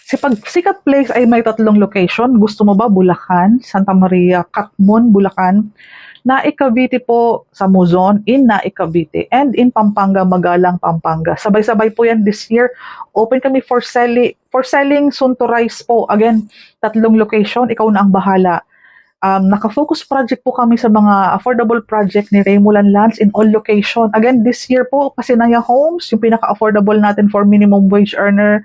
Si Sikat Place ay may tatlong location. Gusto mo ba Bulacan, Santa Maria, Catmon, Bulacan? Naik Cavite po sa Muzon, in Naik Cavite, and in Pampanga, Magalang, Pampanga. Sabay-sabay po yan this year. Open kami for selling soon to rise po. Again, tatlong location, ikaw na ang bahala. Naka-focus project po kami sa mga affordable project ni Raymulan Lands in all location. Again, this year po, Pasinaya Homes, yung pinaka-affordable natin for minimum wage earner,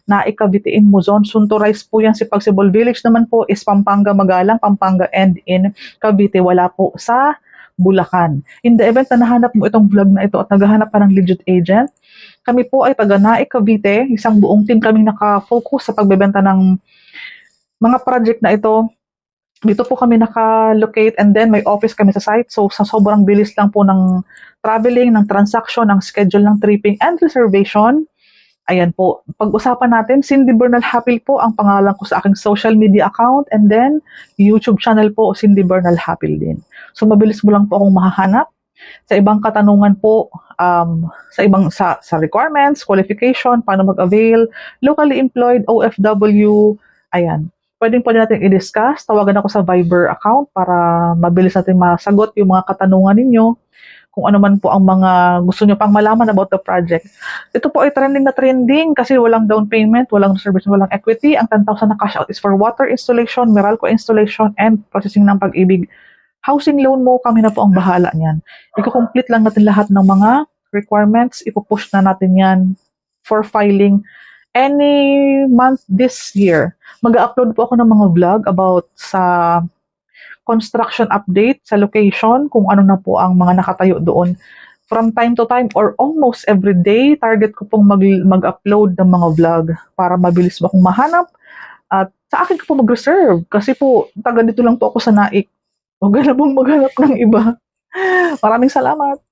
na Cavite in Muzon. Soon to rise po yan si Pagsibol Village naman po is Pampanga, Magalang, Pampanga, and in Cavite. Wala po sa Bulacan. In the event na nahanap mo itong vlog na ito at naghahanap pa ng legit agent, kami po ay taga Naik Cavite. Isang buong team kaming naka-focus sa pagbebenta ng mga project na ito. Dito po kami naka-locate and then may office kami sa site. So sa sobrang bilis lang po ng traveling, ng transaction, ng schedule ng tripping and reservation. Ayan po, pag-usapan natin, Cindy Bernal Hapil po ang pangalan ko sa aking social media account and then YouTube channel po, Cindy Bernal Hapil din. So mabilis mo lang po akong mahahanap. Sa ibang katanungan po, sa requirements, qualification, paano mag-avail, locally employed, OFW, ayan. Pwede natin i-discuss. Tawagan ako sa Viber account para mabilis natin masagot yung mga katanungan ninyo. Kung ano man po ang mga gusto nyo pang malaman about the project. Ito po ay trending na trending kasi walang down payment, walang reservation, walang equity. Ang 10,000 na cash out is for water installation, Meralco installation, and processing ng Pag-ibig. Housing loan mo, kami na po ang bahala niyan. Iko-complete lang natin lahat ng mga requirements. Ipo-push na natin yan for filing any month this year. Mag-upload po ako ng mga vlog about sa construction update sa location, kung ano na po ang mga nakatayo doon. From time to time or almost every day, target ko pong mag-upload ng mga vlog para mabilis mo akong mahanap. At sa akin ko po mag-reserve kasi po taga dito lang po ako sa Naik. Huwag na pong maghanap ng iba. Maraming salamat.